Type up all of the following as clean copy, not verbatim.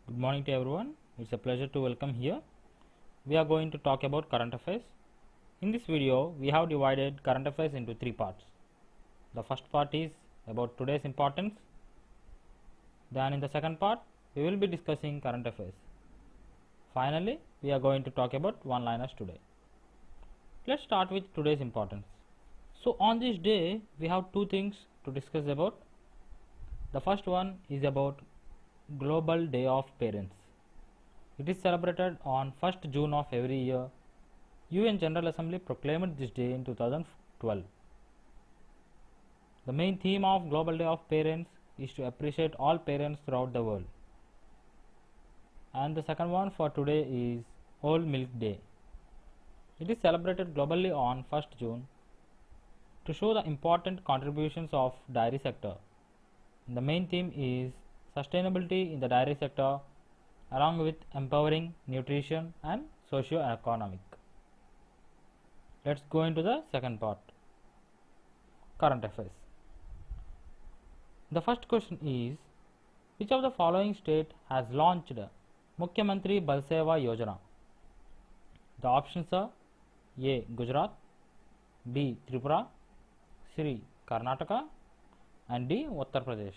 Good morning to everyone. It's a pleasure to welcome here. We are going to talk about current affairs. In this video, we have divided current affairs into three parts. The first part is about today's importance. Then in the second part, we will be discussing current affairs. Finally, we are going to talk about one-liners today. Let's start with today's importance. So on this day, we have two things to discuss about. The first one is about Global Day of Parents. It is celebrated on 1st June of every year. UN General Assembly proclaimed this day in 2012. The main theme of Global Day of Parents is to appreciate all parents throughout the world. And the second one for today is Whole Milk Day. It is celebrated globally on 1st June to show the important contributions of dairy sector. The main theme is sustainability in the dairy sector along with empowering nutrition and socio-economic. Let's go into the second part, current affairs. The first question is, which of the following state has launched Mukhyamantri Bal Seva Yojana? The options are A. Gujarat, B. Tripura, C. Karnataka and D. Uttar Pradesh.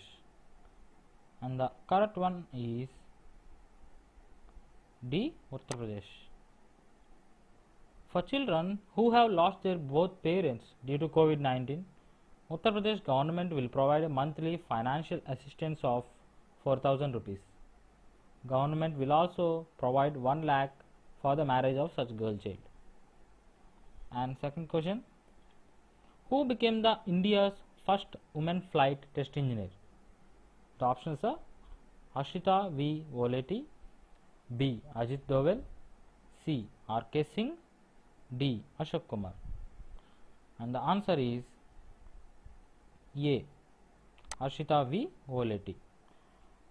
And the correct one is D. Uttar Pradesh. For children who have lost their both parents due to COVID-19, Uttar Pradesh government will provide a monthly financial assistance of 4,000 rupees. Government will also provide 1 lakh for the marriage of such girl child. And second question, who became the India's first woman flight test engineer? The options are Harshita V. Voleti, B. Ajit Doval, C. R.K. Singh, D. Ashok Kumar. And the answer is A. Harshita V. Voleti.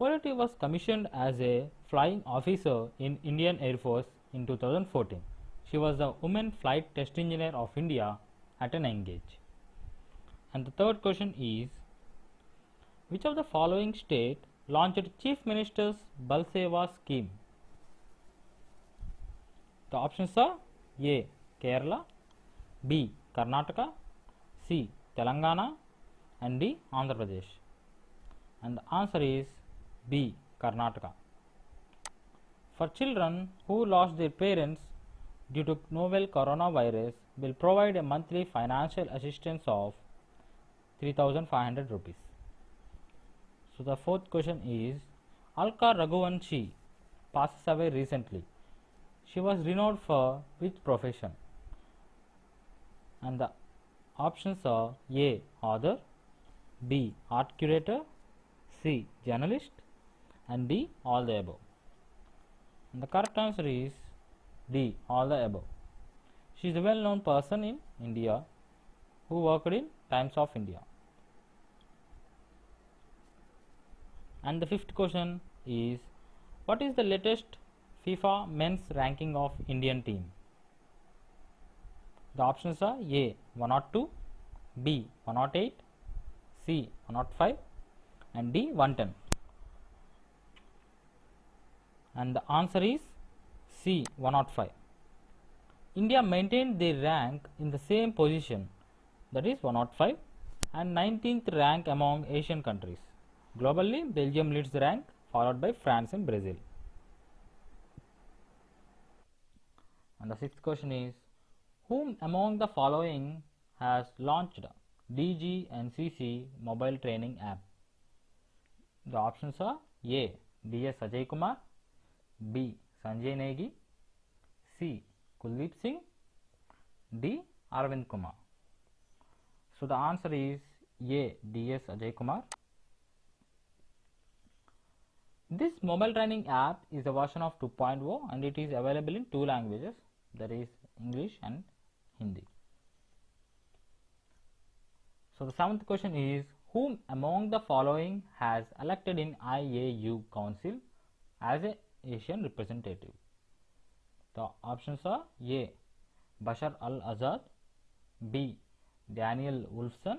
Voleti was commissioned as a flying officer in Indian Air Force in 2014. She was the Women Flight Test Engineer of India at an young age. And the third question is, which of the following state launched Chief Minister's Bal Seva scheme? The options are A. Kerala, B. Karnataka, C. Telangana and D. Andhra Pradesh. And the answer is B. Karnataka. For children who lost their parents due to novel coronavirus will provide a monthly financial assistance of 3,500 rupees. So the fourth question is, Alka Raghuvanshi passes away recently. She was renowned for which profession? And the options are A. Author, B. Art curator, C. Journalist and D. All the above. And the correct answer is D. All the above. She is a well-known person in India who worked in Times of India. And the fifth question is, what is the latest FIFA men's ranking of Indian team? The options are A. 102, B. 108, C. 105 and D. 110. And the answer is C. 105. India maintained their rank in the same position, that is 105, and 19th rank among Asian countries. Globally, Belgium leads the rank, followed by France and Brazil. And the sixth question is, whom among the following has launched DGNCC mobile training app? The options are A. D.S. Ajay Kumar, B. Sanjay Negi, C. Kuldeep Singh, D. Arvind Kumar. So the answer is A. D.S. Ajay Kumar. This mobile training app is a version of 2.0 and it is available in two languages, that is English and Hindi. So the seventh question is, whom among the following has elected in IAU Council as a Asian representative? The options are A. Bashar al-Azad, B. Daniel Wolfson,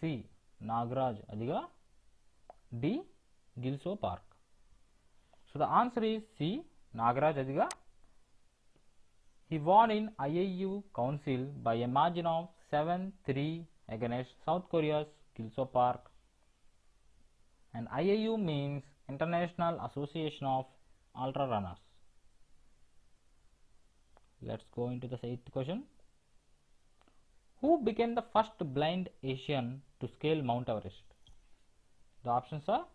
C. Nagraj Adiga, D. Gilso Park. So the answer is C. Nagaraj Adiga. He won in IAU Council by a margin of 7-3 against South Korea's Kilso Park. And IAU means International Association of Ultra Runners. Let's go into the 8th question. Who became the first blind Asian to scale Mount Everest? The options are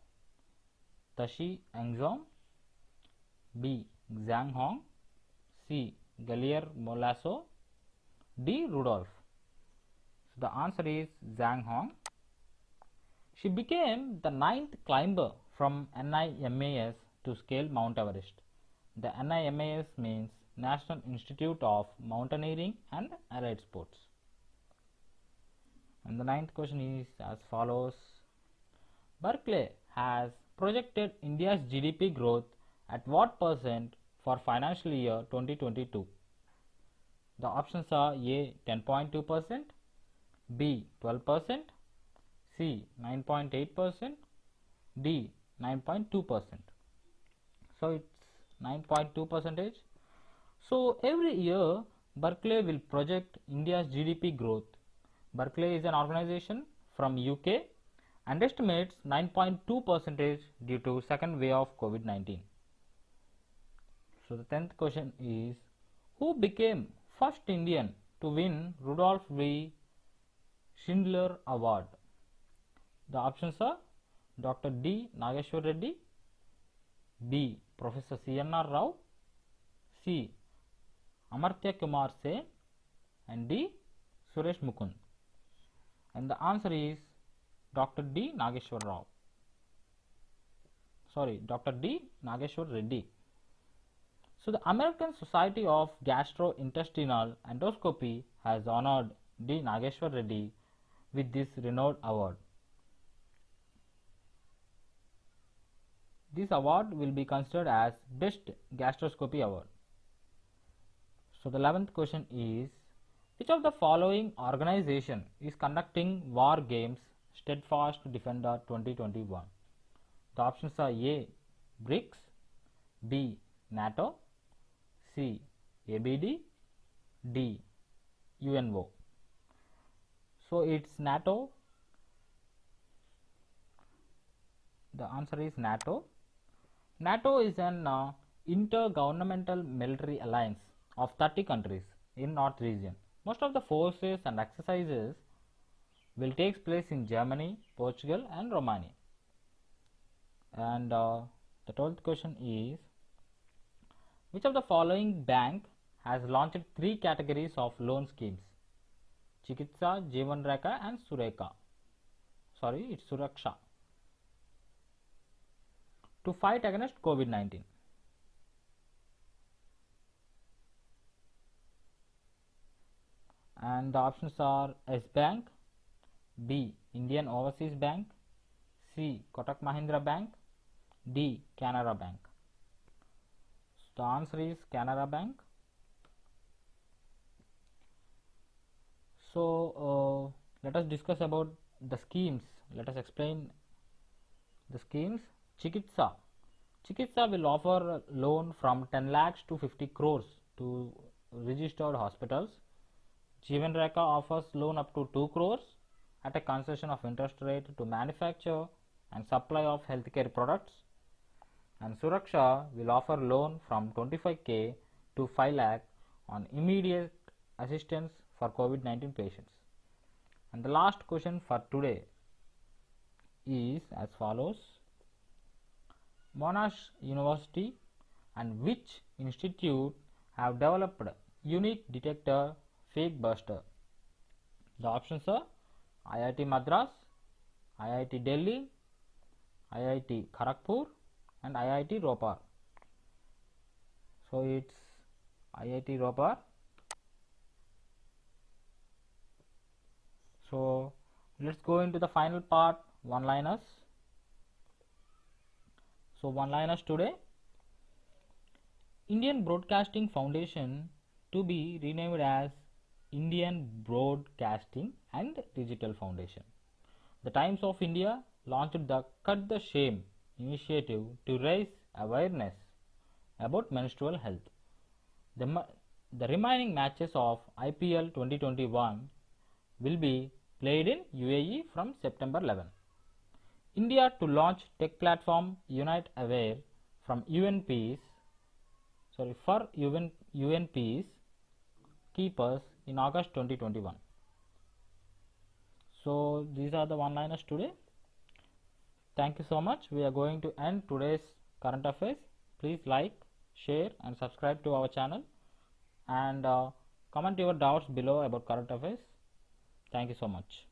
Tashi Engzom, B. Zhang Hong, C. Guillermo Lasso, D. Rudolph. So the answer is Zhang Hong. She became the 9th climber from NIMAS to scale Mount Everest. The NIMAS means National Institute of Mountaineering and Allied Sports. And the 9th question is as follows. Berkeley has projected India's GDP growth at what percent for financial year 2022? The options are A. 10.2%, B. 12%, C. 9.8%, D. 9.2%. So it's 9.2%. So every year Berkeley will project India's GDP growth. Berkeley is an organization from UK and estimates 9.2% due to second wave of COVID-19. So the 10th question is, who became first Indian to win Rudolph V. Schindler Award? The options are Dr. D. Nageshwar Reddy, B. Professor C.N.R. Rao, C. Amartya Kumar Sen, and D. Suresh Mukund. And the answer is Dr. D. Nageshwar Rao. Dr. D. Nageshwar Reddy. So the American Society of Gastrointestinal Endoscopy has honored D. Nageshwar Reddy with this renowned award. This award will be considered as Best Gastroscopy Award. So the 11th question is, which of the following organization is conducting War Games Steadfast Defender 2021? The options are A. BRICS, B. NATO, C. ABD, D. UNO. So it's NATO. The answer is NATO. NATO is an intergovernmental military alliance of 30 countries in North region. Most of the forces and exercises will take place in Germany, Portugal and Romania. And the 12th question is, which of the following bank has launched 3 categories of loan schemes? Chikitsa, Jeevan Rekha and Surekha. It's Suraksha. To fight against COVID-19. And the options are S Bank, B. Indian Overseas Bank, C. Kotak Mahindra Bank, D. Canara Bank. So the answer is Canara Bank. So let us discuss about the schemes. Let us explain the schemes. Chikitsa will offer loan from 10 lakhs to 50 crores to registered hospitals. Jeevan Rekha offers loan up to 2 crores at a concession of interest rate to manufacture and supply of healthcare products. And Suraksha will offer loan from 25k to 5 lakh on immediate assistance for COVID-19 patients. And the last question for today is as follows. Monash University and which institute have developed unique detector fake buster? The options are IIT Madras, IIT Delhi, IIT Kharagpur and IIT Ropar. So it's IIT Ropar. So let's go into the final part, one-liners. So one-liners today. Indian Broadcasting Foundation to be renamed as Indian Broadcasting and Digital Foundation. The Times of India launched the Cut the Shame initiative to raise awareness about menstrual health. The remaining matches of IPL 2021 will be played in UAE from September 11. India to launch tech platform Unite Aware from for UN Peace Keepers in August 2021. So these are the one-liners today. Thank you so much. We are going to end today's current affairs. Please like, share and subscribe to our channel, and comment your doubts below about current affairs. Thank you so much.